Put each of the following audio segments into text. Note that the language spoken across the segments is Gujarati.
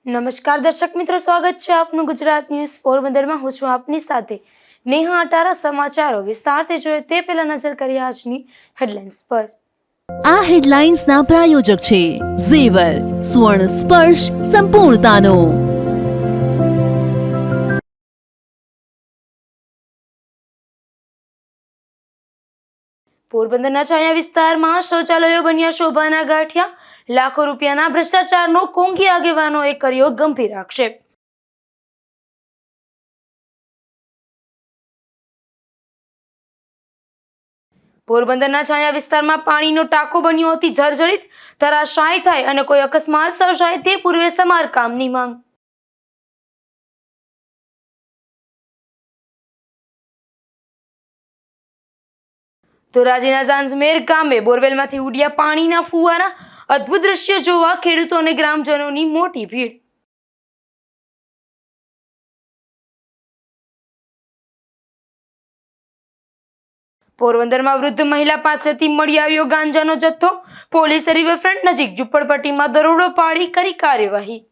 નમસ્કાર દર્શક મિત્રો, સ્વાગત છે આપનું ગુજરાત ન્યૂઝ પોરબંદરમાં. હું છું આપની સાથે નેહા અટારા. સમાચારો વિસ્તારથી જોઈએ તે પહેલા નજર કરીએ આજની હેડલાઇન્સ પર. આ હેડલાઇન્સના પ્રાયોજક છે ઝેવર, સુવર્ણ સ્પર્શ સંપૂર્ણતાનો. પોરબંદરના છાયા વિસ્તારમાં શૌચાલયો બન્યા શોભાના ગાંઠિયા. લાખો રૂપિયાના ભ્રષ્ટાચારનો કોંગી આગેવાનોએ કર્યો ગંભીર આક્ષેપ. પોરબંદરના છાયા વિસ્તારમાં પાણીનો ટાંકો બન્યો હતી જર્જરિત. ધરાશાયી થાય અને કોઈ અકસ્માત સર્જાય તે પૂર્વે સમારકામની માંગ. ધોરાજીના ઝાંઝમેર ગામે બોરવેલમાંથી ઉડ્યા પાણીના ફુવારા. અદ્ભુત દ્રશ્ય જોવા ખેડૂતો અને ગ્રામજનોની મોટી ભીડ. પોરબંદરમાં વૃદ્ધ મહિલા પાસેથી મળી આવ્યો ગાંજાનો જથ્થો. પોલીસે રિવરફ્રન્ટ નજીક ઝૂંપડપટ્ટીમાં દરોડો પાડી કરી કાર્યવાહી.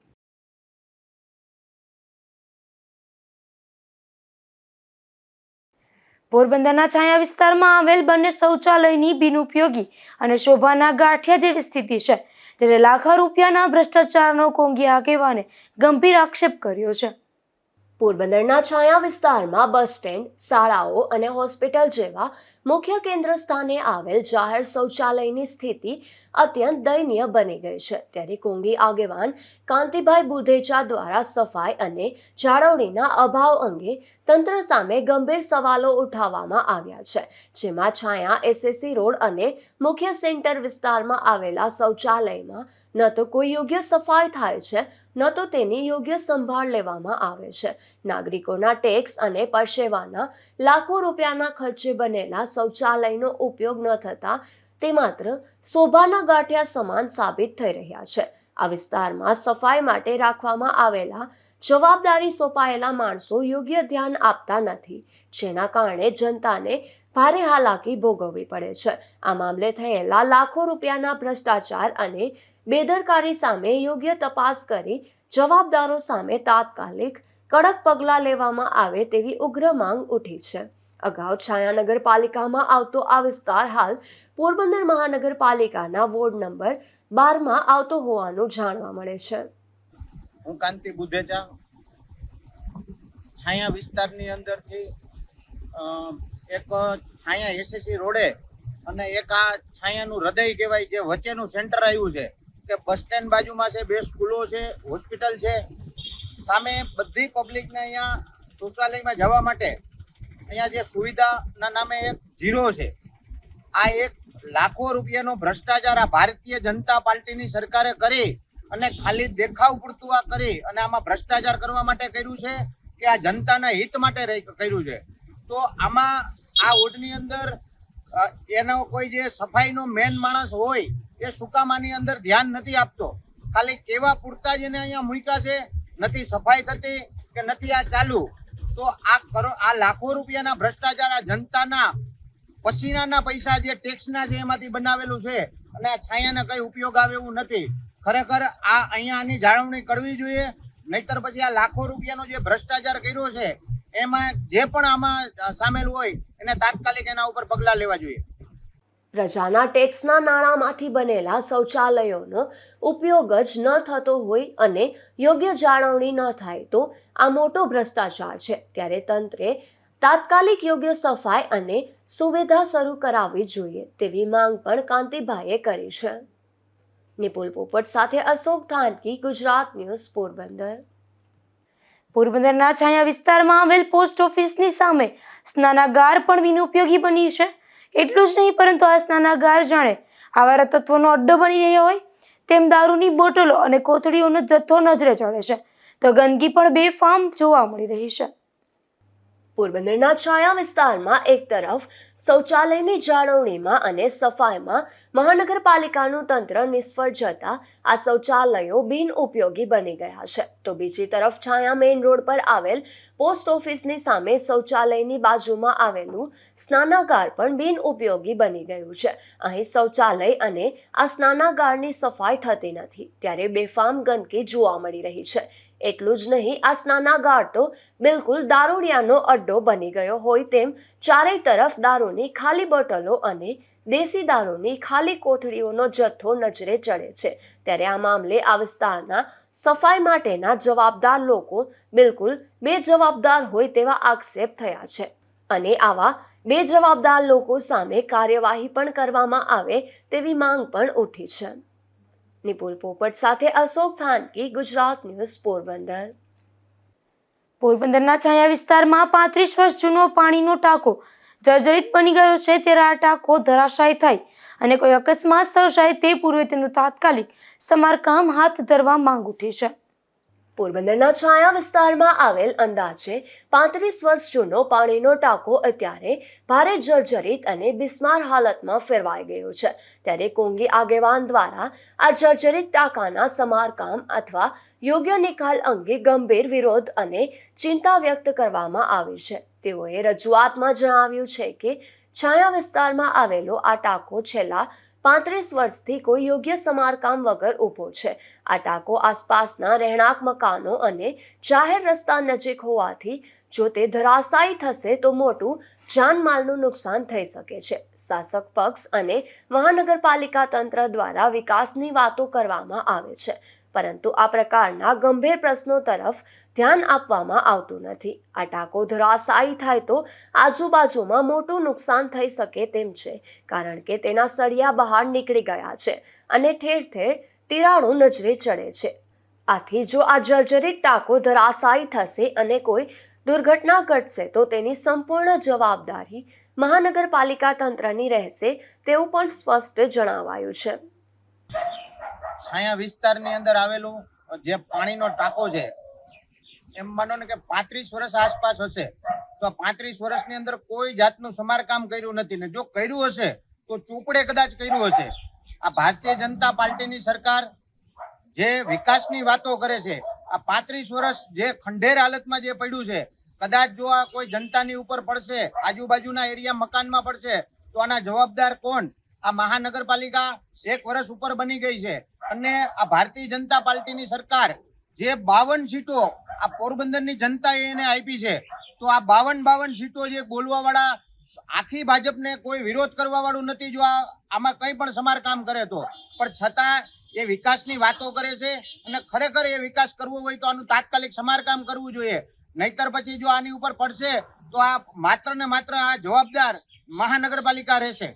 પોરબંદરના છાયા વિસ્તારમાં આવેલ બંને શૌચાલયની બિનઉપયોગી અને શોભાના ગાંઠિયા જેવી સ્થિતિ છે. ત્યારે લાખો રૂપિયાના ભ્રષ્ટાચારનો કોંગી આગેવાને ગંભીર આક્ષેપ કર્યો છે. પોરબંદરના છાયા વિસ્તારમાં બસ સ્ટેન્ડ, શાળાઓ અને હોસ્પિટલ જેવા મુખ્ય કેન્દ્ર સ્થાને આવેલ જાહેર શૌચાલયની સ્થિતિ અત્યંત દયનીય બની ગઈ છે. ત્યારે કોંગી આગેવાન કાંતિભાઈ બુધેચા દ્વારા સફાઈ અને જાળવણીના અભાવ અંગે તંત્ર સામે ગંભીર સવાલો ઉઠાવવામાં આવ્યા છે. જેમાં છાયા એસએસસી રોડ અને મુખ્ય સેન્ટર વિસ્તારમાં આવેલા શૌચાલયમાં ન તો કોઈ યોગ્ય સફાઈ થાય છે, ન તો તેની યોગ્ય સંભાળ લેવામાં આવે છે. નાગરિકોના ટેક્સ અને પરસેવાના લાખો રૂપિયાના ખર્ચે બનેલા શૌચાલયનો ઉપયોગ ન થતા તે માત્ર શોભાના ગાંઠિયા સમાન સાબિત થઈ રહ્યા છે. આ વિસ્તારમાં સફાઈ માટે રાખવામાં આવેલા જવાબદારી સોંપાયેલા માણસો યોગ્ય ધ્યાન આપતા નથી, જેના કારણે જનતાને ભારે હાલાકી ભોગવવી પડે છે. આ મામલે થયેલા લાખો રૂપિયાના ભ્રષ્ટાચાર અને બેદરકારી સામે યોગ્ય તપાસ કરી જવાબદારો સામે તાત્કાલિક કડક પગલાં લેવામાં આવે તેવી ઉગ્ર માંગ ઉઠી છે. અગાઉ છાયા નગરપાલિકામાં આવતો આ વિસ્તાર હાલ પોરબંદર મહાનગરપાલિકાના વોર્ડ નંબર 12માં આવતો હોવાનું જાણવા મળે છે. હું કાંતિ બુધેચા છાયા વિસ્તારની અંદરથી એક છાયા એસએસસી રોડે અને એક આ છાયાનું હૃદય કહેવાય જે વચ્ચેનું સેન્ટર આવ્યું છે કે બસ સ્ટેન્ડ બાજુમાં છે, 2 સ્કૂલો છે, હોસ્પિટલ છે. સામે બધી પબ્લિકને અહીંયા શૌચાલયમાં જવા માટે અહીંયા જે સુવિધાના નામે એક ઝીરો છે. આ એક લાખો રૂપિયાનો ભ્રષ્ટાચાર આ ભારતીય જનતા પાર્ટીની સરકારે કરી અને ખાલી દેખાવ પૂરતું આ કરી અને આમાં ભ્રષ્ટાચાર કરવા માટે કર્યું છે કે આ જનતાના હિત માટે કર્યું છે. તો આમાં આ વોર્ડની અંદર એનો કોઈ જે સફાઈનો મેન માણસ હોય એ સુકામાની અંદર ધ્યાન નથી આપતો. ખાલી કેવા પૂરતા જ એને અહીંયા મૂક્યા છે, નથી સફાઈ થતી કે નથી આ ચાલુ. તો આ લાખો રૂપિયાના ભ્રષ્ટાચાર આ જનતાના પસીનાના પૈસા જે ટેક્સના છે એમાંથી બનાવેલું છે અને આ છાયાને કઈ ઉપયોગ આવે એવું નથી. ખરેખર આ અહીંયા આની જાળવણી કરવી જોઈએ, નહીતર પછી આ લાખો રૂપિયાનો જે ભ્રષ્ટાચાર કર્યો છે એમાં જે પણ આમાં સામેલ હોય એને તાત્કાલિક એના ઉપર પગલાં લેવા જોઈએ. પ્રજાના ટેક્સના નાણાંમાંથી બનેલા શૌચાલયોનો ઉપયોગ જ ન થતો હોય અને યોગ્ય જાળવણી ન થાય તો આ મોટો ભ્રષ્ટાચાર છે. ત્યારે તંત્રે તાત્કાલિક યોગ્ય સફાઈ અને સુવિધા શરૂ કરાવવી જોઈએ તેવી માંગ પણ કાંતિભાઈએ કરી છે. નિપુલ પોપટ સાથે અશોક ધાનકી, ગુજરાત ન્યૂઝ, પોરબંદર. પોરબંદરના છાયા વિસ્તારમાં આવેલ પોસ્ટ ઓફિસની સામે સ્નાનાગાર પણ બિનઉપયોગી બની છે. એટલું જ નહીં, પરંતુ આ સ્નાનાગાર જાણે આવારા તત્વોનો અડ્ડો બની રહ્યો હોય તેમ દારૂની બોટલો અને કોથળીઓનો જથ્થો નજરે ચડે છે, તો ગંદકી પણ બેફામ જોવા મળી રહી છે. પોરબંદરના છાયા વિસ્તારમાં એક તરફ શૌચાલયની જાળવણીમાં અને સફાઈમાં મહાનગરપાલિકાનું તંત્ર નિષ્ફળ જતા આ શૌચાલયો બિનઉપયોગી બની ગયા છે. તો બીજી તરફ છાયા મેઇન રોડ પર આવેલ પોસ્ટ ઓફિસની સામે શૌચાલયની બાજુમાં આવેલું સ્નાનાગાર પણ બિનઉપયોગી બની ગયું છે. અહીં શૌચાલય અને આ સ્નાનાગારની સફાઈ થતી નથી, ત્યારે બેફામ ગંદકી જોવા મળી રહી છે. એટલું જ નહીં, આ સ્નાનાગાર તો બિલકુલ દારૂડિયાનો અડ્ડો બની ગયો હોય તેમ ચારેય તરફ દારૂની ખાલી બોટલો અને દેશી દારૂની ખાલી કોથળીઓનો જથ્થો નજરે ચડે છે. ત્યારે આ મામલે આ વિસ્તારના સફાઈ માટેના જવાબદાર લોકો બિલકુલ બેજવાબદાર હોય તેવા આક્ષેપ થયા છે અને આવા બેજવાબદાર લોકો સામે કાર્યવાહી પણ કરવામાં આવે તેવી માંગ પણ ઉઠી છે. નિપુલ પોપટ સાથે અશોક થાનકી, ગુજરાત ન્યૂઝ, પોરબંદર. પોરબંદરના છાયા વિસ્તારમાં 35 વર્ષ જૂનો પાણીનો ટાંકો જર્જરિત બની ગયો છે. ત્યારે આ ટાંકો ધરાશાયી થાય અને કોઈ અકસ્માત સર્જાય તે પૂર્વે તેનું તાત્કાલિક સમારકામ હાથ ધરવા માંગ ઉઠી છે. પોરબંદરના છાયા વિસ્તારમાં આવેલ અંદાજે 35 વર્ષ જૂનો પાણીનો ટાંકો અત્યારે ભારે જર્જરિત અને બિસ્માર હાલતમાં ફેરવાઈ ગયો છે. ત્યારે કોંગી આગેવાન દ્વારા આ જર્જરિત ટાંકાના સમારકામ અથવા યોગ્ય નિકાલ અંગે ગંભીર વિરોધ અને ચિંતા વ્યક્ત કરવામાં આવી છે. તેઓએ રજૂઆતમાં જણાવ્યું છે કે છાયા વિસ્તારમાં આવેલો આ ટાંકો છેલ્લા 35 વર્ષથી કોઈ યોગ્ય સમારકામ વગર ઊભો છે. આ ટાંકો આસપાસના રહેણાંક મકાનો અને જાહેર રસ્તા નજીક હોવાથી જો તે ધરાશાયી થશે તો મોટું જાનમાલનું નુકસાન થઈ શકે છે. શાસક પક્ષ અને મહાનગરપાલિકા તંત્ર દ્વારા વિકાસની વાતો કરવામાં આવે છે, પરંતુ આ પ્રકારના ગંભીર પ્રશ્નો તરફ ધ્યાન આપવામાં આવતું નથી. આ ટાંકો ધરાશાયી થાય તો આજુબાજુમાં મોટું નુકસાન થઈ શકે તેમ છે, કારણ કે તેના સળિયા બહાર નીકળી ગયા છે અને ઠેર ઠેર તિરાડો નજરે ચડે છે. આથી જો આ જર્જરિત ટાંકો ધરાશાયી થશે અને કોઈ દુર્ઘટના ઘટશે તો તેની સંપૂર્ણ જવાબદારી મહાનગરપાલિકા તંત્રની રહેશે તેવું પણ સ્પષ્ટ જણાવાયું છે. છાયા વિસ્તારની અંદર આવેલું જે પાણીનો ટાંકો છે, એમ માનો ને કે 35 વર્ષ આસપાસ હશે, તો 35 વર્ષની અંદર કોઈ જાતનું સમારકામ કર્યું નથી ને જો કર્યું હશે તો ચોપડે કદાચ કર્યું હશે. આ ભારતીય જનતા પાર્ટીની સરકાર જે વિકાસની વાતો કરે છે, આ 35 વર્ષ જે ખંડેર હાલતમાં જે પડ્યું છે, કદાચ જો આ કોઈ જનતાની ઉપર પડશે, આજુબાજુના એરિયા મકાનમાં પડશે તો આના જવાબદાર કોણ? આ મહાનગરપાલિકા 1 વર્ષ ઉપર બની ગઈ છે અને આ ભારતીય જનતા પાર્ટીની સરકાર જે 52 સીટો આ પોરબંદરની જનતાએ એને આપી છે, તો આ 52 સીટો જે બોલવા વાળા આખી ભાજપને કોઈ વિરોધ કરવા વાળું નથી. જો આમાં કંઈ પણ સમારકામ કરે તો પણ છતાં એ વિકાસની વાતો કરે છે અને ખરેખર એ વિકાસ કરવો હોય તો આનું તાત્કાલિક સમારકામ કરવું જોઈએ. નહીતર પછી જો આની ઉપર પડશે તો આ માત્ર ને માત્ર આ જવાબદાર મહાનગરપાલિકા રહેશે.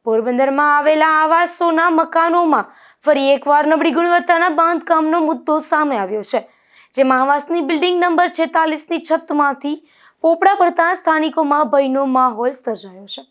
પોરબંદરમાં આવેલા આવાસોના મકાનોમાં ફરી એકવાર નબળી ગુણવત્તાના બાંધકામનો મુદ્દો સામે આવ્યો છે, જેમાં આવાસની બિલ્ડિંગ નંબર 46ની છતમાંથી પોપડા પડતા સ્થાનિકોમાં ભયનો માહોલ સર્જાયો છે.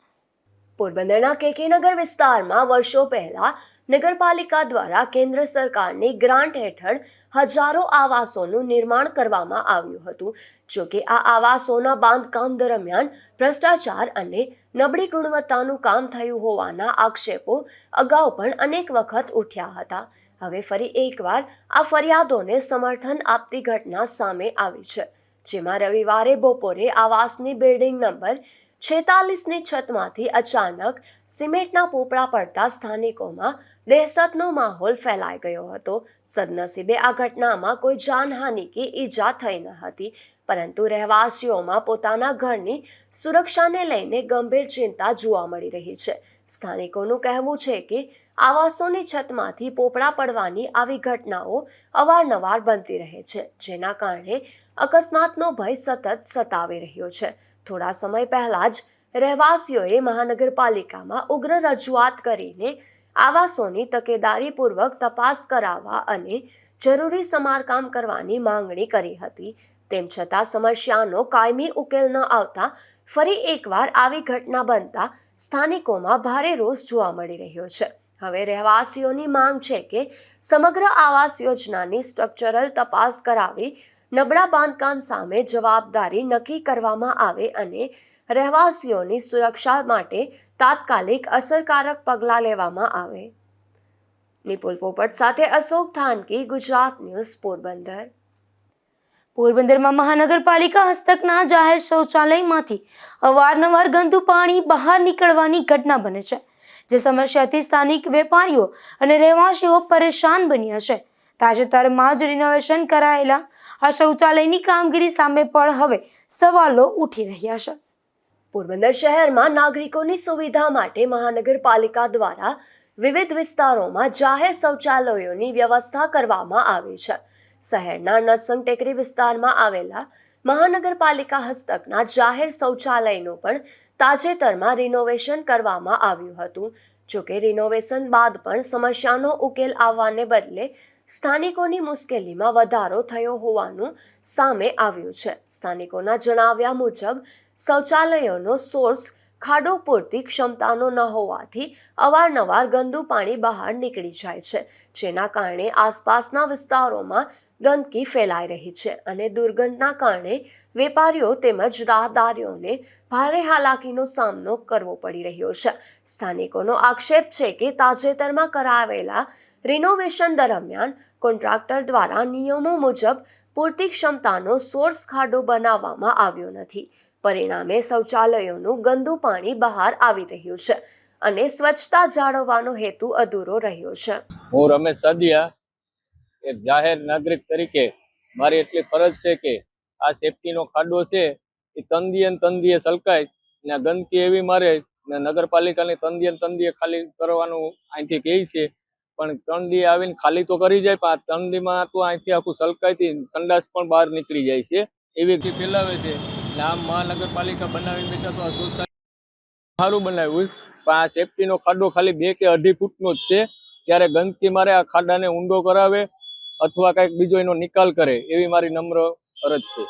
પોરબંદરના કેકેનગર વિસ્તારમાં વર્ષો પહેલા નગરપાલિકા દ્વારા કેન્દ્ર સરકારની ગ્રાન્ટ હેઠળ હજારો આવાસોનું નિર્માણ કરવામાં આવ્યું હતું. જોકે આ આવાસોના બાંધકામ દરમિયાન ભ્રષ્ટાચાર અને નબળી ગુણવત્તાનું કામ થયું હોવાના આક્ષેપો અગાઉ પણ અનેક વખત ઉઠ્યા હતા. હવે ફરી એકવાર આ ફરિયાદોને સમર્થન આપતી ઘટના સામે આવી છે, જેમાં રવિવારે બપોરે આવાસની બિલ્ડિંગ નંબર 46ની છતમાંથી અચાનક સિમેન્ટના પોપડા પડતા સ્થાનિકોમાં દહેશતનો માહોલ ફેલાઈ ગયો હતો. સદનસીબે આ ઘટનામાં કોઈ જાનહાનિ કે ઈજા થઈ ન હતી, પરંતુ રહેવાસીઓમાં પોતાના ઘરની સુરક્ષાને લઈને ગંભીર ચિંતા જોવા મળી રહી છે. સ્થાનિકોનું કહેવું છે કે આવાસોની છતમાંથી પોપડા પડવાની આવી ઘટનાઓ અવારનવાર બનતી રહે છે, જેના કારણે અકસ્માતનો ભય સતત સતાવી રહ્યો છે. થોડા સમય પહેલા જ રહેવાસીઓએ મહાનગરપાલિકામાં ઉગ્ર રજૂઆત કરીને આવાસોની તકેદારીપૂર્વક તપાસ કરાવવા અને જરૂરી સમારકામ કરવાની માંગણી કરી હતી. તેમ છતાં સમસ્યાનો કાયમી ઉકેલ ન આવતા ફરી એકવાર આવી ઘટના બનતા સ્થાનિકોમાં ભારે રોષ જોવા મળી રહ્યો છે. હવે રહેવાસીઓની માંગ છે કે સમગ્ર આવાસ યોજનાની સ્ટ્રક્ચરલ તપાસ કરાવી નબળા બાંધકામ સામે જવાબદારી નક્કી કરવામાં આવે અને રહેવાસીઓની સુરક્ષા માટે તાત્કાલિક અસરકારક પગલાં લેવામાં આવે. નિપુલ પોપટ સાથે અશોક થાનકી, ગુજરાત ન્યૂઝ, પોરબંદર. પોરબંદરમાં મહાનગરપાલિકા હસ્તકના જાહેર શૌચાલયમાંથી અવારનવાર ગંદુ પાણી બહાર નીકળવાની ઘટના બને છે, જે સમસ્યાથી સ્થાનિક વેપારીઓ અને રહેવાસીઓ પરેશાન બન્યા છે. તાજેતરમાં જ રિનોવેશન કરાયેલા આ શૌચાલયની કામગીરી સામે પણ હવે સવાલો ઉઠી રહ્યા છે. પોરબંદર શહેરમાં નાગરિકોની સુવિધા માટે મહાનગરપાલિકા દ્વારા વિવિધ વિસ્તારોમાં જાહેર શૌચાલયોની વ્યવસ્થા કરવામાં આવી છે. શહેરના નરસંગ ટેકરી વિસ્તારમાં આવેલા મહાનગરપાલિકા હસ્તકના જાહેર શૌચાલયનું પણ તાજેતરમાં રિનોવેશન કરવામાં આવ્યું હતું. જોકે રિનોવેશન બાદ પણ સમસ્યાનો ઉકેલ આવવાને બદલે સ્થાનિકોની મુશ્કેલીમાં વધારો થયો હોવાનું સામે આવ્યું છે. સ્થાનિકોના જણાવ્યા મુજબ શૌચાલયોનો સોર્સ ખાડો પૂરતી ક્ષમતાનો ન હોવાથી અવારનવાર ગંદુ પાણી બહાર નીકળી જાય છે, જેના કારણે આસપાસના વિસ્તારોમાં ગંદકી ફેલાઈ રહી છે અને દુર્ગંધના કારણે વેપારીઓ તેમજ રાહદારીઓને ભારે હાલાકીનો સામનો કરવો પડી રહ્યો છે. સ્થાનિકોનો આક્ષેપ છે કે તાજેતરમાં કરાવેલા રિનોવેશન દરમિયાન કોન્ટ્રાક્ટર દ્વારા નિયમો મુજબ પૂરતી ક્ષમતાનો સોર્સ ખાડો બનાવવામાં આવ્યો નથી. પરિણામે શૌચાલયોનું ગંદુ પાણી બહાર આવી રહ્યું છે અને સ્વચ્છતા જાળવવાનો હેતુ અધૂરો રહ્યો છે. હું રમેશ સાદિયા, એક જાહેર નાગરિક તરીકે મારી એટલી ફરજ છે કે આ સેફટીનો ખાડો છે એ તંદીએ સલકાય ને ગંદકી એવી મારે ને નગરપાલિકાની તંદીએ ખાલી કરવાનું અહીંથી કહે છે, પણ તંદી આવીને ખાલી તો કરી જાય, પણ આ તંદીમાં તો અહીંથી આખું સલકાયથી સંડાસ પણ બહાર નીકળી જાય છે, એવી ફેલાવે છે. આમ મહાનગરપાલિકા બનાવીને બેઠા તો આ શૌચાલય સારું બનાવ્યું, પણ આ સેફટીનો ખાડો ખાલી 2 કે 2.5 ફૂટનો જ છે. ત્યારે ગંદકી મારે આ ખાડાને ઊંડો કરાવે અથવા કંઈક બીજો એનો નિકાલ કરે એવી મારી નમ્ર અરજ છે.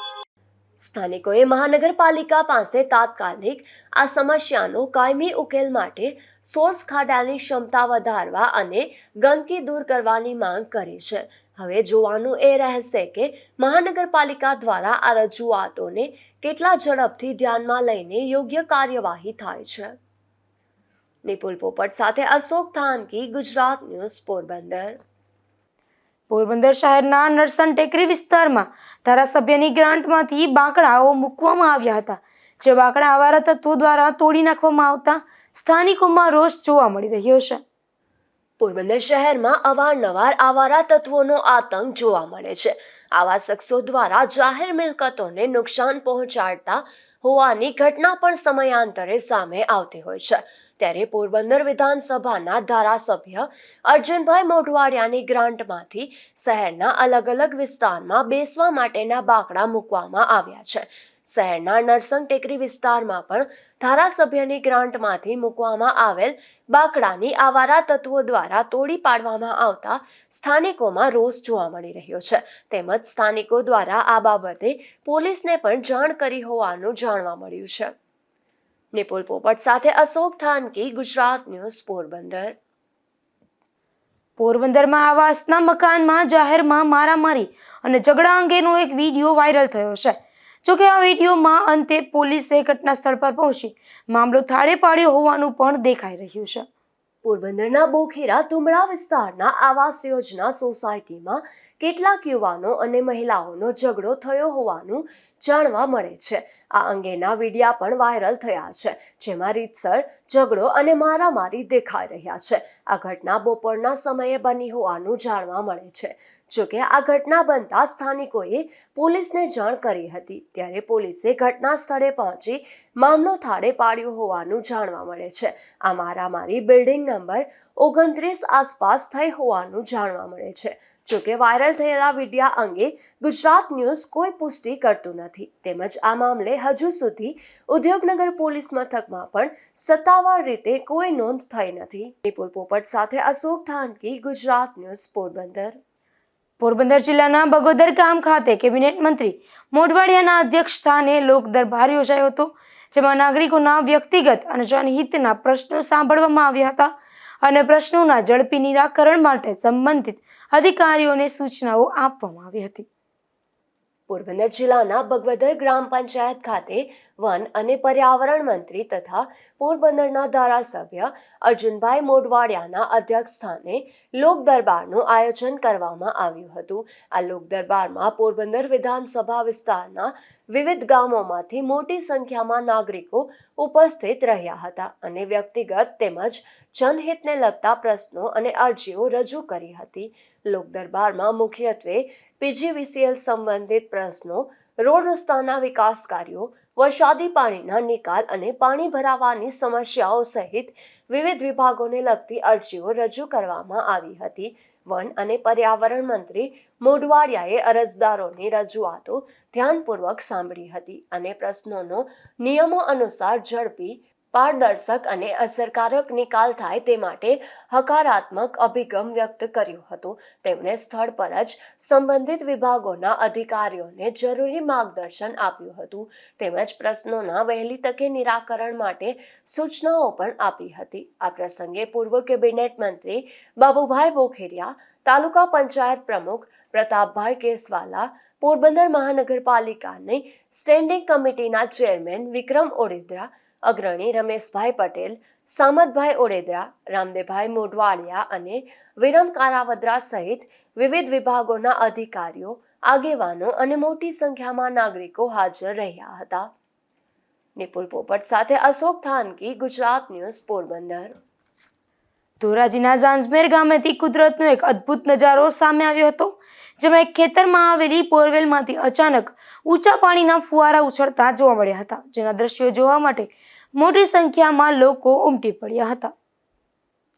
સ્થાનિકોએ મહાનગરપાલિકા પાસે તાત્કાલિક આ સમસ્યાનો કાયમી ઉકેલ માટે સોર્સ ખાડાની ક્ષમતા વધારવા અને ગંદકી દૂર કરવાની માંગ કરી છે. હવે જોવાનું એ રહેશે કે મહાનગરપાલિકા દ્વારા આ રજૂઆતોને કેટલા ઝડપથી ધ્યાનમાં લઈને યોગ્ય કાર્યવાહી થાય છે. નિપુલ પોપટ સાથે અશોક થાનકી, ગુજરાત ન્યૂઝ, પોરબંદર. પોરબંદર શહેરના નરસન ટેકરી વિસ્તારમાં ધારાસભ્યની ગ્રાન્ટમાંથી બાંકડાઓ મૂકવામાં આવ્યા હતા, જે બાંકડા આવારા તત્વો દ્વારા તોડી નાખવામાં આવતા સ્થાનિકોમાં રોષ જોવા મળી રહ્યો છે. પોરબંદર શહેરમાં અવારનવાર આવારા તત્વોનો આતંક જોવા મળે છે. આવા શખ્સો દ્વારા જાહેર મિલકતોને નુકસાન પહોંચાડતા હોવાની ઘટના પણ સમયાંતરે સામે આવતી હોય છે. ત્યારે પોરબંદર વિધાનસભાના ધારાસભ્ય અર્જુનભાઈ મોઢવાડિયાની ગ્રાન્ટમાંથી શહેરના અલગ અલગ વિસ્તારમાં બેસવા માટેના બાંકડા મૂકવામાં આવ્યા છે. શહેરના નરસંગ ટેકરી વિસ્તારમાં પણ ધારાસભ્યની ગ્રાન્ટમાંથી મૂકવામાં આવેલ બાંકડાની આવારા તત્વો દ્વારા તોડી પાડવામાં આવતા સ્થાનિકોમાં રોષ જોવા મળી રહ્યો છે. તેમજ સ્થાનિકો દ્વારા આ બાબતે પોલીસને પણ જાણ કરી હોવાનું જાણવા મળ્યું છે. નિપુલ પોપટ સાથે અશોક થાનકી, ગુજરાત ન્યૂઝ, પોરબંદર. પોરબંદરમાં આવાસના મકાનમાં જાહેરમાં મારામારી અને ઝઘડા અંગેનો એક વિડીયો વાયરલ થયો છે. જોકે આ વિડીયોમાં અંતે પોલીસે ઘટના સ્થળ પર પહોંચી મામલો થાળે પાડ્યો હોવાનું પણ દેખાઈ રહ્યું છે. પોરબંદરના બોખીરા તુમડા વિસ્તારના આવાસ યોજના સોસાયટીમાં કેટલાક યુવાનો અને મહિલાઓનો ઝઘડો થયો હોવાનું જાણવા મળે છે. આ અંગેના વિડીયા પણ વાયરલ થયા છે, જેમાં રીતસર ઝઘડો અને મારામારી દેખાઈ રહ્યા છે. આ ઘટના બપોરના સમયે બની હોવાનું જાણવા મળે છે. જોકે આ ઘટના બનતા સ્થાનિકોએ પોલીસને જાણ કરી હતી, ત્યારે પોલીસે ઘટના સ્થળે પહોંચી મામલો થાળે પાડ્યો હોવાનું જાણવા મળે છે. આ મારામારી બિલ્ડિંગ નંબર 29 આસપાસ થઈ હોવાનું જાણવા મળે છે. જોકે વાયરલ થયેલા વિડીયા અંગે ગુજરાત ન્યૂઝ કોઈ પુષ્ટિ કરતું નથી, તેમજ આ મામલે હજુ સુધી ઉદ્યોગનગર પોલીસ મથકમાં પણ સત્તાવાર રીતે કોઈ નોંધ થઈ નથી. નિપુલ પોપટ સાથે અશોક થાનકી, ગુજરાત ન્યૂઝ, પોરબંદર. પોરબંદર જિલ્લાના બગોદર ગામ ખાતે કેબિનેટ મંત્રી મોઢવાડિયાના અધ્યક્ષ સ્થાને લોક દરબાર યોજાયો હતો, જેમાં નાગરિકોના વ્યક્તિગત અને જનહિતના પ્રશ્નો સાંભળવામાં આવ્યા હતા અને પ્રશ્નોના ઝડપી નિરાકરણ માટે સંબંધિત અધિકારીઓને સૂચનાઓ આપવામાં આવી હતી. પોરબંદર જિલ્લાના બગવદર ગ્રામ પંચાયત ખાતે વન અને પર્યાવરણ મંત્રી તથા પોરબંદરના ધારાસભ્ય અર્જુનભાઈ મોઢવાડિયાના અધ્યક્ષસ્થાને લોક દરબારનું આયોજન કરવામાં આવ્યું હતું. આ લોક દરબારમાં પોરબંદર વિધાનસભા વિસ્તારના વિવિધ ગામોમાંથી મોટી સંખ્યામાં નાગરિકો ઉપસ્થિત રહ્યા હતા અને વ્યક્તિગત તેમજ જનહિતને લગતા પ્રશ્નો અને અરજીઓ રજૂ કરી હતી. લોક દરબારમાં મુખ્યત્વે પીજીવીસીએલ સંબંધિત પ્રશ્નો, રોડ રસ્તાના વિકાસ કાર્યો, વરસાદી પાણીના નિકાલ અને પાણી ભરાવાની સમસ્યાઓ સહિત વિવિધ વિભાગોને લગતી અરજીઓ રજૂ કરવામાં આવી હતી. વન અને પર્યાવરણ મંત્રી મોઢવાડિયાએ અરજદારોની રજૂઆતો ધ્યાનપૂર્વક સાંભળી હતી અને પ્રશ્નોનો નિયમો અનુસાર ઝડપી, પારદર્શક અને અસરકારક નિકાલ થાય તે માટે હકારાત્મક અભિગમ વ્યક્ત કર્યો હતો. તેમણે સ્થળ પર જ સંબંધિત વિભાગોના અધિકારીઓને જરૂરી માર્ગદર્શન આપ્યું હતું તેમજ પ્રશ્નોના વહેલી તકે નિરાકરણ માટે સૂચનાઓ પણ આપી હતી. આ પ્રસંગે પૂર્વ કેબિનેટ મંત્રી બાબુભાઈ બોખેરિયા, તાલુકા પંચાયત પ્રમુખ પ્રતાપભાઈ કેસવાલા, પોરબંદર મહાનગરપાલિકાની સ્ટેન્ડિંગ કમિટીના ચેરમેન વિક્રમ ઓડેદરા, અગ્રણી રમેશભાઈ પટેલ, સામતભાઈ ઓડેદરા, રામદેવભાઈ મોઢવાડિયા અને વિરમ કારાવદ્રા સહિત વિવિધ વિભાગોના અધિકારીઓ, આગેવાનો અને મોટી સંખ્યામાં નાગરિકો હાજર રહ્યા હતા. નિપુલ પોપટ સાથે અશોક થાનકી, ગુજરાત ન્યૂઝ, પોરબંદર. ધોરાજીના ઝાંઝમેર ગામેથી કુદરતનો એક અદ્ભુત નજારો સામે આવ્યો હતો, જેમાં એક ખેતરમાં આવેલી બોરવેલમાંથી અચાનક ઊંચા પાણીના ફુવારા ઉછળતા જોવા મળ્યા હતા, જેના દ્રશ્યો જોવા માટે મોટી સંખ્યામાં લોકો ઉમટી પડ્યા હતા.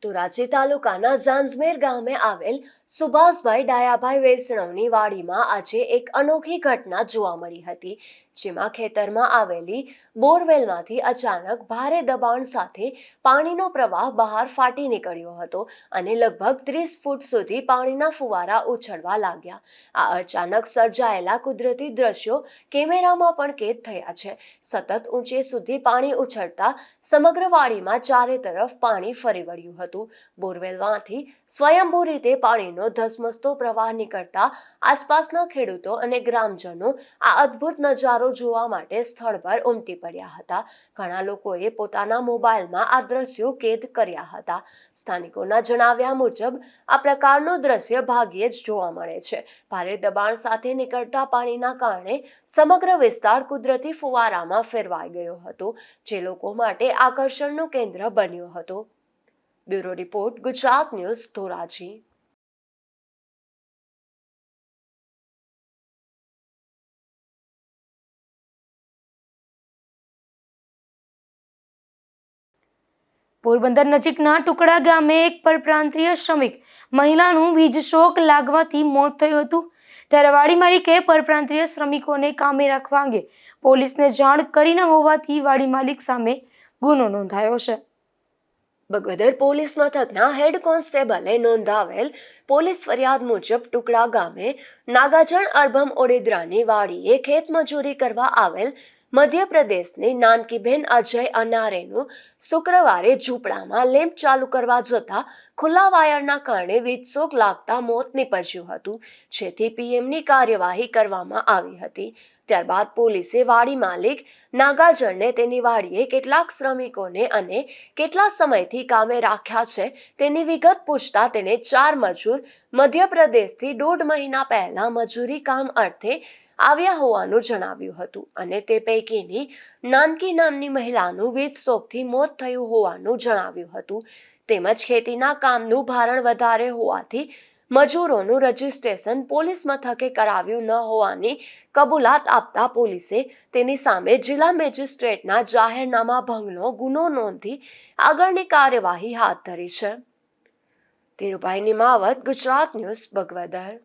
ધોરાજી તાલુકાના ઝાંઝમેર ગામે આવેલ સુભાષભાઈ ડાયાભાઈ વૈષ્ણવની વાડીમાં આજે એક અનોખી ઘટના જોવા મળી હતી, જેમાં ખેતરમાં આવેલી બોરવેલમાંથી અચાનક ભારે દબાણ સાથે પાણીનો પ્રવાહ બહાર ફાટી નીકળ્યો હતો અને લગભગ 30 ફૂટ સુધી પાણીના ફુવારા ઉછળવા લાગ્યા. આ અચાનક સર્જાયેલા કુદરતી દ્રશ્યો કેમેરામાં પણ કેદ થયા છે. સતત ઊંચે સુધી પાણી ઉછળતા સમગ્ર વાડીમાં ચારે તરફ પાણી ફરી વળ્યું હતું. બોરવેલમાંથી સ્વયંભૂ રીતે પાણીનો ધસમસતો પ્રવાહ નીકળતા આસપાસના ખેડૂતો અને ગ્રામજનો આ અદ્ભુત નજારો જોવા માટે સ્થળ પર ઉમટી પડ્યા હતા. ઘણા લોકોએ પોતાના મોબાઈલમાં આ દ્રશ્યો કેદ કર્યા હતા. સ્થાનિકોના જણાવ્યા મુજબ આ પ્રકારનું દ્રશ્ય ભાગ્યે જ જોવા મળે છે. ભારે દબાણ સાથે નીકળતા પાણીના કારણે સમગ્ર વિસ્તાર કુદરતી ફુવારામાં ફેરવાઈ ગયો હતો, જે લોકો માટે આકર્ષણનું કેન્દ્ર બન્યો હતો. Bureau report, Gujarat news, Dhoraji. Porbandar નજીકના ટુકડા ગામે એક પરપ્રાંતીય શ્રમિક મહિલાનું વીજ શોક લાગવાથી મોત થયું હતું, ત્યારે વાડી માલિકે પરપ્રાંતીય શ્રમિકોને કામે રાખવા અંગે પોલીસને જાણ કરી ન હોવાથી વાડી માલિક સામે ગુનો નોંધાયો છે. બગવદર પોલીસ મથકના હેડ કોન્સ્ટેબલે નોંધાવેલ પોલીસ ફરિયાદ મુજબ ટુકડા ગામે નાગાજણ અરબમ ઓડેદરાની વાડીએ ખેતમજૂરી કરવા આવેલ મધ્યપ્રદેશની નાનકીબેન અજય અનારેનું શુક્રવારે ઝૂંપડામાં લેમ્પ ચાલુ કરવા જતા ખુલ્લા વાયરના કારણે વીજશોક લાગતા મોત નીપજ્યું હતું, જેથી પીએમની કાર્યવાહી કરવામાં આવી હતી. ત્યારબાદ પોલીસે વાડી માલિક નાગાજણને તેની વાડીએ કેટલાક શ્રમિકોને અને કેટલા સમયથી કામે રાખ્યા છે તેની વિગત પૂછતા તેણે 4 મજૂર મધ્યપ્રદેશથી 1.5 મહિના પહેલા મજૂરી કામ અર્થે આવ્યા હોવાનું જણાવ્યું હતું અને તે પૈકીની નાનકી નામની મહિલાનું વીજશોકથી મોત થયું હોવાનું જણાવ્યું હતું. તેમજ ખેતીના કામનું ભારણ વધારે હોવાથી મજૂરોનું રજીસ્ટ્રેશન પોલીસ મથકે કરાવ્યું ન હોવાની કબૂલાત આપતા પોલીસે તેની સામે જિલ્લા મેજિસ્ટ્રેટના જાહેરનામા ભંગનો ગુનો નોંધી આગળની કાર્યવાહી હાથ ધરી છે. ધીરુભાઈ નિમાવત, ગુજરાત ન્યૂઝ, બગવદર.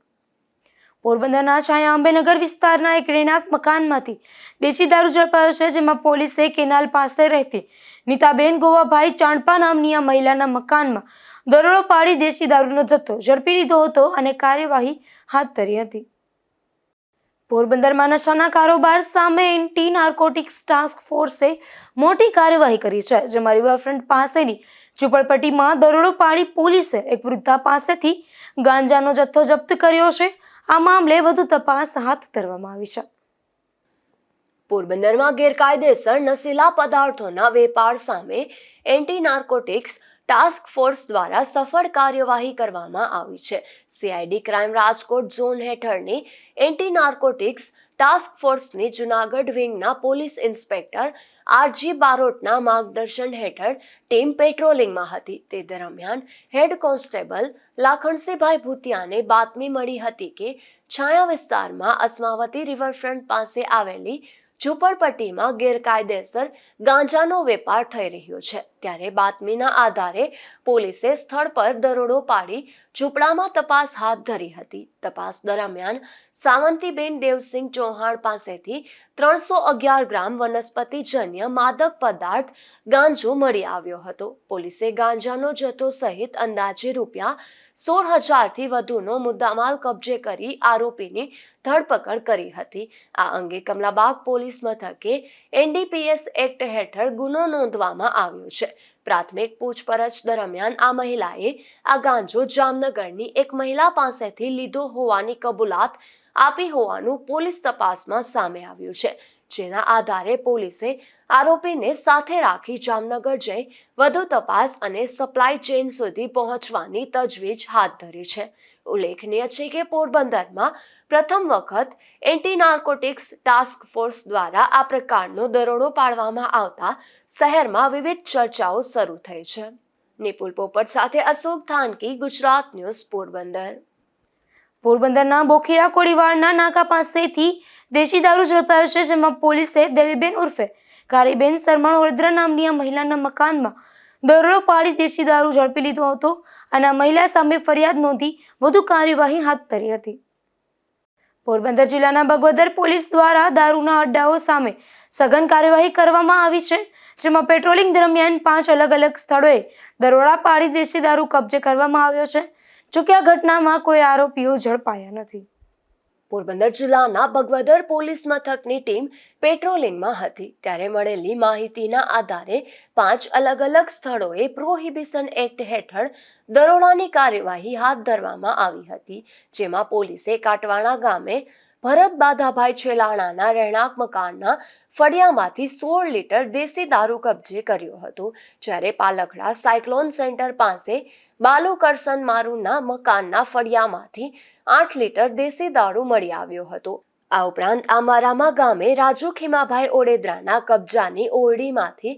પોરબંદરના છાયા અંબેનગર વિસ્તારના એક રહેણાંક મકાનમાંથી દેશી દારૂ ઝડપાયો છે, જેમાં પોલીસે કેનાલ પાસે રહેતી નીતાબેન ગોવાભાઈ ચાણપા નામની આ મહિલાના મકાનમાં દરોડો પાડી દેશી દારૂનો જથ્થો ઝડપી લીધો હતો અને કાર્યવાહી હાથ ધરી હતી. પોરબંદરમાં નશાના કારોબાર સામે એન્ટી નાર્કોટિક્સ ટાસ્ક ફોર્સે મોટી કાર્યવાહી કરી છે, જેમાં રિવરફ્રન્ટ પાસેની ઝૂંપડપટ્ટીમાં દરોડો પાડી પોલીસે એક વૃદ્ધા પાસેથી ગાંજાનો જથ્થો જપ્ત કર્યો છે. આ મામલે વધુ તપાસ હાથ ધરવામાં આવી છે. પોરબંદરમાં ગેરકાયદેસર નશીલા પદાર્થોના વેપાર સામે એન્ટી નાર્કોટિક્સ ટાસ્ક ફોર્સ દ્વારા સફળ કાર્યવાહી કરવામાં આવી છે. CID ક્રાઇમ રાજકોટ ઝોન હેઠળની એન્ટી નાર્કોટિક્સ ટાસ્ક ફોર્સની જૂનાગઢ વિંગના પોલીસ ઇન્સ્પેક્ટર RG બારોટના માર્ગદર્શન હેઠળ ટીમ પેટ્રોલિંગમાં હતી. તે દરમિયાન હેડ કોન્સ્ટેબલ લાખણસીભાઈ ભૂતિયાને બાતમી મળી હતી કે છાયા વિસ્તારમાં અસ્માવતી રિવરફ્રન્ટ પાસે આવેલી ઝૂંપડપટ્ટીમાં ગેરકાયદેસર ગાંજાનો વેપાર થઈ રહ્યો છે. ત્યારે બાતમીના આધારે પોલીસે સ્થળ પર દરોડો પાડી ઝૂંપડામાં તપાસ હાથ ધરી હતી. તપાસ દરમિયાન સાવંતીબેન દેવસિંહ ચૌહાણ પાસેથી 311 ગ્રામ વનસ્પતિજન્ય માદક પદાર્થ ગાંજો મળી આવ્યો હતો. પોલીસે ગાંજાનો જથ્થો સહિત અંદાજે રૂપિયા 16,000થી વધુનો મુદ્દામાલ કબજે કરી આરોપીની ધરપકડ કરી હતી. આ અંગે કમલાબાગ પોલીસ મથકે NDPS એક્ટ હેઠળ ગુનો નોંધવામાં આવ્યો છે. પ્રાથમિક પૂછપરછ દરમિયાન આ મહિલાએ આ ગાંજો જામનગરની એક મહિલા પાસેથી લીધો હોવાની કબૂલાત આપી હોવાનું પોલીસ તપાસમાં સામે આવ્યું છે, જેના આધારે પોલીસે આરોપીને સાથે રાખી જામનગર જઈ વધુ તપાસ અને સપ્લાય ચેઇન સુધી પહોંચવાની તજવીજ હાથ ધરી છે. ઉલ્લેખનીય છે કે પોરબંદરમાં પ્રથમ વખત એન્ટી નાર્કોટિક્સ ટાસ્ક ફોર્સ દ્વારા આ પ્રકારનો દરોડો પાડવામાં આવતા શહેરમાં વિવિધ ચર્ચાઓ શરૂ થઈ છે. નિપુલ પોપટ સાથે અશોક થાનકી, ગુજરાત ન્યૂઝ, પોરબંદર. પોરબંદરના બોખીરા કોળીવાડના નાકા પાસેથી દેશી દારૂ ઝડપાયો છે, જેમાં પોલીસે દેવીબેન ઉર્ફે કારીબેન સરમણ ઓળદ્રા નામની આ મહિલાના મકાનમાં દરોડો પાડી દેશી દારૂ ઝડપી લીધો હતો અને આ મહિલા સામે ફરિયાદ નોંધી વધુ કાર્યવાહી હાથ ધરી હતી. પોરબંદર જિલ્લાના બગવદર પોલીસ દ્વારા દારૂના અડ્ડાઓ સામે સઘન કાર્યવાહી કરવામાં આવી છે, જેમાં પેટ્રોલિંગ દરમિયાન 5 અલગ અલગ સ્થળોએ દરોડા પાડી દેશી દારૂ કબજે કરવામાં આવ્યો છે. જોકે આ ઘટનામાં કોઈ આરોપીઓ ઝડપાયા નથી. પોરબંદર જિલ્લાના બગવદર પોલીસ મથકની ટીમ પેટ્રોલિંગમાં હતી ત્યારે મળેલી માહિતીના આધારે 5 અલગ અલગ સ્થળોએ પ્રોહિબિશન એક્ટ હેઠળ દરોડાની કાર્યવાહી હાથ ધરવામાં આવી હતી, જેમાં પોલીસે કાટવાણા ગામે ભરત બાધાભાઈ છેલાણાના રહેણાંક મકાનના ફળિયામાંથી 16 લીટર દેશી દારૂ કબજે કર્યો હતો, જ્યારે પાલખડા સાયક્લોન સેન્ટર પાસે બાલુ કરસન મારુના મકાનના ફળિયામાંથી 8 લીટર દેશી દારૂ મળી આવ્યો હતો. આ ઉપરાંત આમારામા ગામે રાજુ ખીમાભાઈ ઓડેદરાના કબજાની ઓરડીમાંથી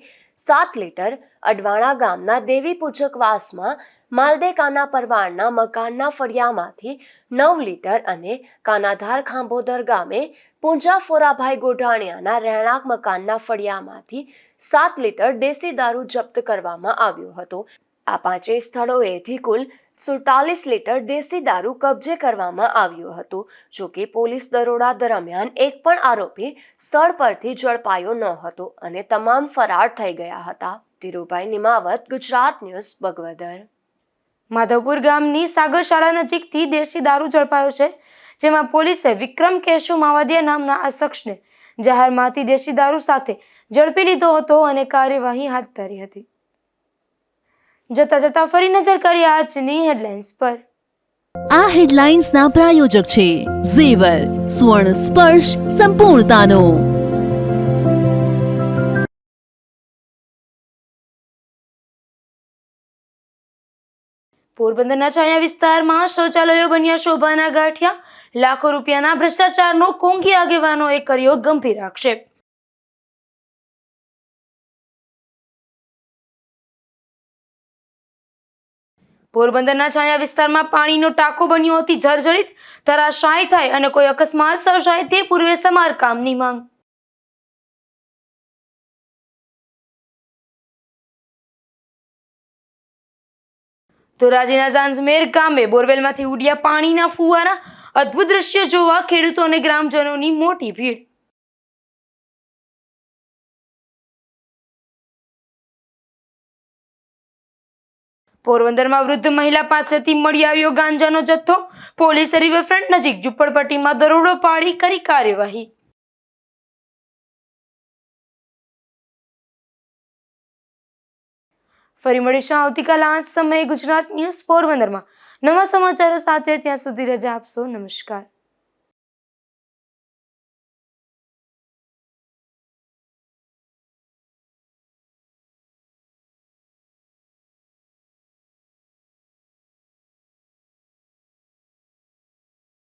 7 લીટર, અડવાણા ગામના દેવી પૂજકવાસમાં માલદે કાના પરવાણના મકાનના ફળિયામાંથી 9 લીટર અને કાનાધાર ખાંભોદર ગામે પૂંજા ફોરાભાઈ ગોઢાણિયાના રહેણાંક મકાનના ફળિયામાંથી 7 લીટર દેશી દારૂ જપ્ત કરવામાં આવ્યો હતો. આ 5 સ્થળોએથી કુલ 47 લીટર દેશી દારૂ કબજે કરવામાં આવ્યો હતો. જોકે પોલીસ દરોડા દરમિયાન એક પણ આરોપી સ્થળ પરથી ઝડપાયો ન હતો અને તમામ ફરાર થઈ ગયા હતા. ધીરુભાઈ નિમાવત, ગુજરાત ન્યૂઝ, બગવદર. માધવપુર ગામની સાગર શાળા નજીકથી દેશી દારૂ ઝડપાયો છે, જેમાં પોલીસે વિક્રમ કેશુ માવાદિયા નામના આ શખ્સને જાહેરમાંથી દેશી દારૂ સાથે ઝડપી લીધો હતો અને કાર્યવાહી હાથ ધરી હતી. જતા જતા ફરી નજર કરીએ આજની હેડલાઇન્સ પર. આ હેડલાઇન્સના પ્રાયોજક છે ઝેવર, સુવર્ણ સ્પર્શ સંપૂર્ણતાનો. પોરબંદરના છાયા વિસ્તારમાં શૌચાલયો બન્યા શોભાના ગાંઠિયા. લાખો રૂપિયાના ભ્રષ્ટાચારનો કોંગી આગેવાનોએ કર્યો ગંભીર આક્ષેપ. પોરબંદરના છાયા વિસ્તારમાં પાણીનો ટાંકો બન્યો હતી જર્જરિત. ધરાશાયી થાય અને કોઈ અકસ્માત સર્જાય તે પૂર્વે સમારકામની માંગ. ધોરાજીના ઝાંઝમેર ગામે બોરવેલમાંથી ઉડ્યા પાણીના ફુવારા. અદ્ભુત દ્રશ્ય જોવા ખેડૂતો અને ગ્રામજનોની મોટી ભીડ. પોરબંદરમાં વૃદ્ધ મહિલા પાસેથી મળી આવ્યો ગાંજાનો જથ્થો. પોલીસે રિવરફ્રન્ટ નજીક ઝૂંપડપટ્ટીમાં દરોડો પાડી કરી કાર્યવાહી. ફરી મળીશું આવતીકાલે આ જ સમયે ગુજરાત ન્યૂઝ પોરબંદરમાં નવા સમાચારો સાથે. ત્યાં સુધી રજા આપશો. નમસ્કાર.